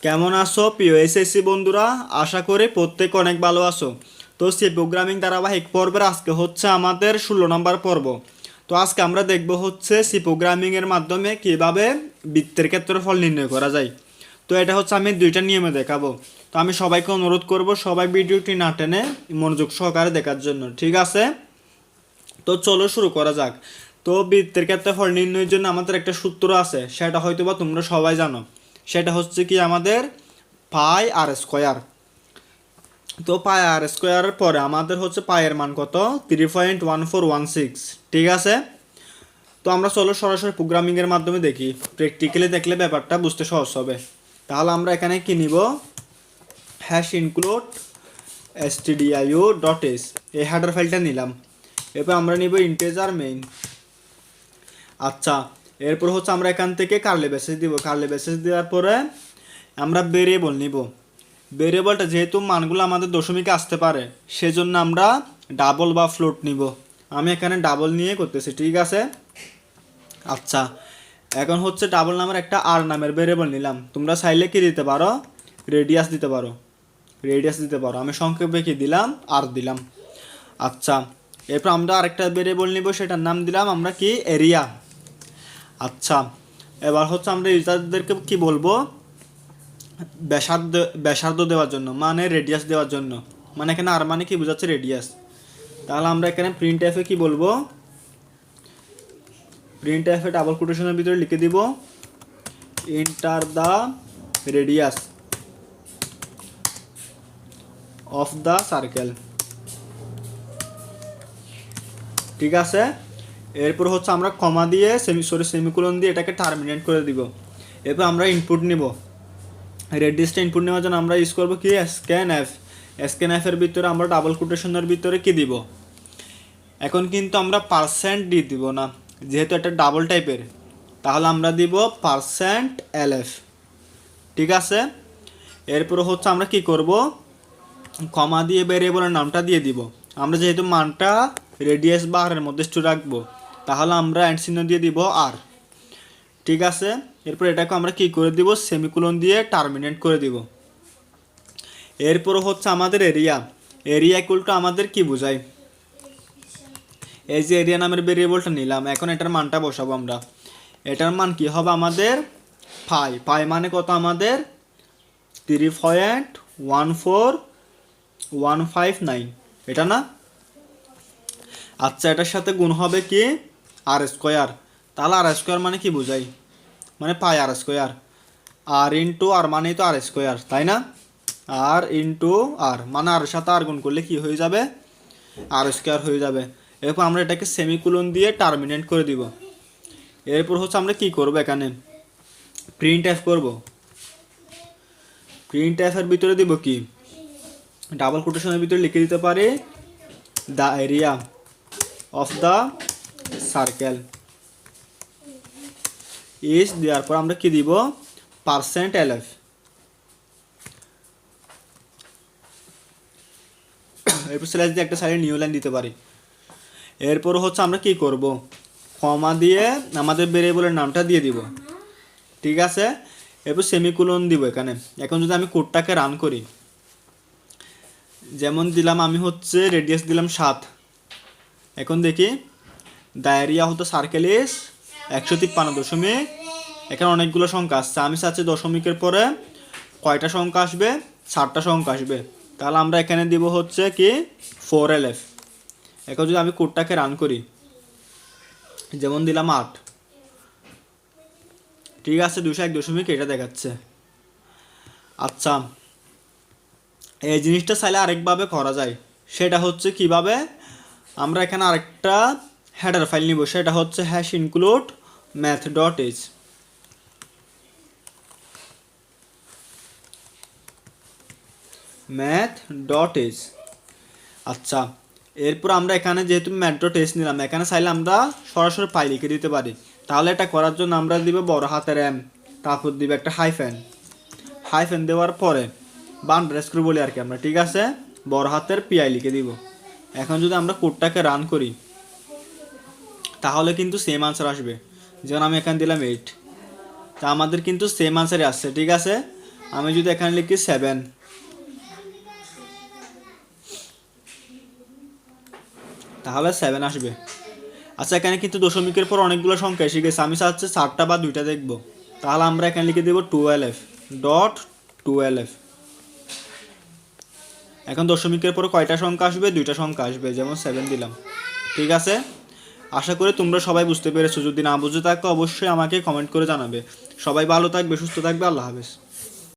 কেমন আছো প্রিয় এসএসসি বন্ধুরা? আশা করি প্রত্যেক অনেক ভালো আছো। তো সি প্রোগ্রামিং ধারাবাহিক পর্বের আজকে হচ্ছে আমাদের 16 নম্বর পর্ব। তো আজকে আমরা দেখব হচ্ছে সি প্রোগ্রামিংয়ের মাধ্যমে কিভাবে বৃত্তের ক্ষেত্রফল নির্ণয় করা যায়। তো এটা হচ্ছে আমি দুইটা নিয়মে দেখাবো। তো আমি সবাইকে অনুরোধ করব সবাই ভিডিওটি না টেনে মনোযোগ সহকারে দেখার জন্য, ঠিক আছে? তো চলো শুরু করা যাক। তো বৃত্তের ক্ষেত্রফল নির্ণয়ের জন্য আমাদের একটা সূত্র আছে, সেটা হয়তো বা তোমরা সবাই জানো। সেটা হচ্ছে কি আমাদের পাই আর স্কোয়ার। তো পাই আর স্কোয়ারের পরে আমাদের হচ্ছে পায়ের মান কত? 3.1416, ঠিক আছে? তো আমরা চলো সরাসরি প্রোগ্রামিংয়ের মাধ্যমে দেখি, প্র্যাকটিক্যালি দেখলে ব্যাপারটা বুঝতে সহজ হবে। তাহলে আমরা এখানে কি নিব? হ্যাশ ইনক্লুড stdio.h, এই হেডার ফাইলটা নিলাম। এরপর আমরা নিব ইন্টিজার মেইন। আচ্ছা, এরপর হচ্ছে আমরা এখান থেকে কার্লি ব্রেসেস দিব। কার্লি ব্রেসেস দেওয়ার পরে আমরা ভেরিয়েবল নিব। ভেরিয়েবলটা যেহেতু মানগুলো আমাদের দশমিকে আসতে পারে, সেজন্য আমরা ডাবল বা ফ্লোট নিব। আমি এখানে ডাবল নিয়ে করতেছি, ঠিক আছে? আচ্ছা, এখন হচ্ছে ডাবল নামের একটা আর নামের ভেরিয়েবল নিলাম। তোমরা চাইলে কি দিতে পারো? রেডিয়াস দিতে পারো, রেডিয়াস দিতে পারো। আমি সংক্ষেপে কি দিলাম? আর দিলাম। আচ্ছা, এরপর আমরা আরেকটা ভেরিয়েবল নিব, সেটার নাম দিলাম আমরা কি? এরিয়া। আচ্ছা, এবার হচ্ছে আমরা ইউজারদেরকে কি বলবো? ব্যাসার্ধ, ব্যাসার্ধ দেওয়ার জন্য, মানে রেডিয়াস দেওয়ার জন্য। মানে এখানে আর মানে কি বোঝাচ্ছে? রেডিয়াস। তাহলে আমরা এখানে প্রিন্ট এফে কি বলবো? প্রিন্ট এফে ডাবল কোটেশনের ভিতরে লিখে দিব enter the radius of the circle, ঠিক আছে? এরপর হচ্ছে আমরা কমা দিয়ে সেমিকোলন দিয়ে এটাকে টার্মিনেট করে দিব। এরপর আমরা ইনপুট নিব। রেডিয়াসটা ইনপুট নেওয়ার জন্য আমরা ইউজ করবো কি? Scan F. স্ক্যান এফের ভিতরে আমরা ডাবল কোটেশনের ভিতরে কি দিব? এখন কিন্তু আমরা পার্সেন্ট ডি দিব না, যেহেতু এটা ডাবল টাইপের। তাহলে আমরা দিব পার্সেন্ট এলএফ, ঠিক আছে? এরপর হচ্ছে আমরা কি করব? কমা দিয়ে ভেরিয়েবলের নামটা দিয়ে দিব। আমরা যেহেতু মানটা রেডিয়াস বা আরের মধ্যে স্টোর রাখবো, তাহলে আমরা অ্যান্ড চিহ্ন দিয়ে দিব আর, ঠিক আছে? এরপর এটাকে আমরা কি করে দিব? সেমিকোলন দিয়ে টার্মিনেট করে দিব। এরপর হচ্ছে আমাদের এরিয়া। এরিয়া ইকুয়াল টু আমাদের কি বোঝায়? এই যে এরিয়া নামের ভেরিয়েবলটা নিলাম, এখন এটার মানটা বসাবো আমরা। এটার মান কি হবে আমাদের? পাই। পাই মানে কত আমাদের? 3.14159, এটা না? আচ্ছা, এটার সাথে গুণ হবে কি? আর স্কোয়ার। তাহলে আর স্কোয়ার মানে কি বোঝায়? মানে পাই আর স্কোয়ার। আর ইন্টু আর মানেই তো আর স্কোয়ার, তাই না? আর ইন্টু আর মানে আর সাথে আর গুণ করলে কি হয়ে যাবে? আর স্কোয়ার হয়ে যাবে। এরপর আমরা এটাকে সেমিকোলন দিয়ে টার্মিনেট করে দিব। এরপর হচ্ছে আমরা কি করব? এখানে প্রিন্ট এফ করব। প্রিন্ট এফের ভিতরে দিব কি? ডাবল কোটেশনের ভিতরে লিখে দিতে পারি the area of the circle is, দেওয়ার পর আমরা কি দিব? Percent LF. এরপর স্ল্যাশ দিয়ে একটা সাইডে নিউ লাইন দিতে পারি। এরপর হচ্ছে আমরা কি করব? কমা দিয়ে আমাদের ভেরিয়েবলের নামটা দিয়ে দিব, ঠিক আছে? এরপর সেমিকোলন দিব এখানে। এখন যদি আমি কোডটাকে রান করি, যেমন দিলাম আমি হচ্ছে রেডিয়াস দিলাম 7। এখন দেখি দ্য এরিয়া হতো সার্কেল ইজ 153 দশমিক। এখানে অনেকগুলো সংখ্যা আসছে, আমি চাচ্ছি দশমিকের পরে কয়টা সংখ্যা আসবে? 7টা সংখ্যা আসবে। তাহলে আমরা এখানে দিব হচ্ছে কি? 4LF। এখন যদি আমি কোডটাকে রান করি, যেমন দিলাম 8, ঠিক আছে? 201 দশমিক এটা দেখাচ্ছে। আচ্ছা, এই জিনিসটা চাইলে আরেকভাবে করা যায়। সেটা হচ্ছে কিভাবে? আমরা এখানে আরেকটা হেডার ফাইল নিব, সেটা হচ্ছে হ্যাশ ইনক্লুড math.h। math.h। আচ্ছা, এরপর আমরা এখানে যেহেতু math.h নিলাম, এখানে চাইলে আমরা সরাসরি পাই লিখে দিতে পারি। তাহলে এটা করার জন্য আমরা দিব বড় হাতের এম, তারপর দিব একটা হাইফেন। হাইফেন দেওয়ার পরে বান্ডারস্কোর বলি আর কি আমরা, ঠিক আছে? বড় হাতের পিআই লিখে দিব। এখন যদি আমরা কোডটাকে রান করি, তাহলে কিন্তু সেম আনসার আসবে। যেমন আমি এখানে দিলাম 8, তা আমাদের কিন্তু সেম আনসারই আসছে, ঠিক আছে? আমি যদি এখানে লিখি 7, তাহলে 7 আসবে। আচ্ছা, এখানে কিন্তু দশমিকের পর অনেকগুলো সংখ্যা এসে গেছে, আমি চাচ্ছি 4টা বা 2টা দেখবো। তাহলে আমরা এখানে লিখে দেবো 12f. এখন দশমিকের পর কয়টা সংখ্যা আসবে? 2টা সংখ্যা আসবে, যেমন 7 দিলাম। ঠিক আছে, আশা করি তোমরা সবাই বুঝতে পেরেছো। যদি না বুঝে থাকো অবশ্যই আমাকে কমেন্ট করে জানাবে। সবাই ভালো থাকবে, সুস্থ থাকবে, আল্লাহ হাফেজ।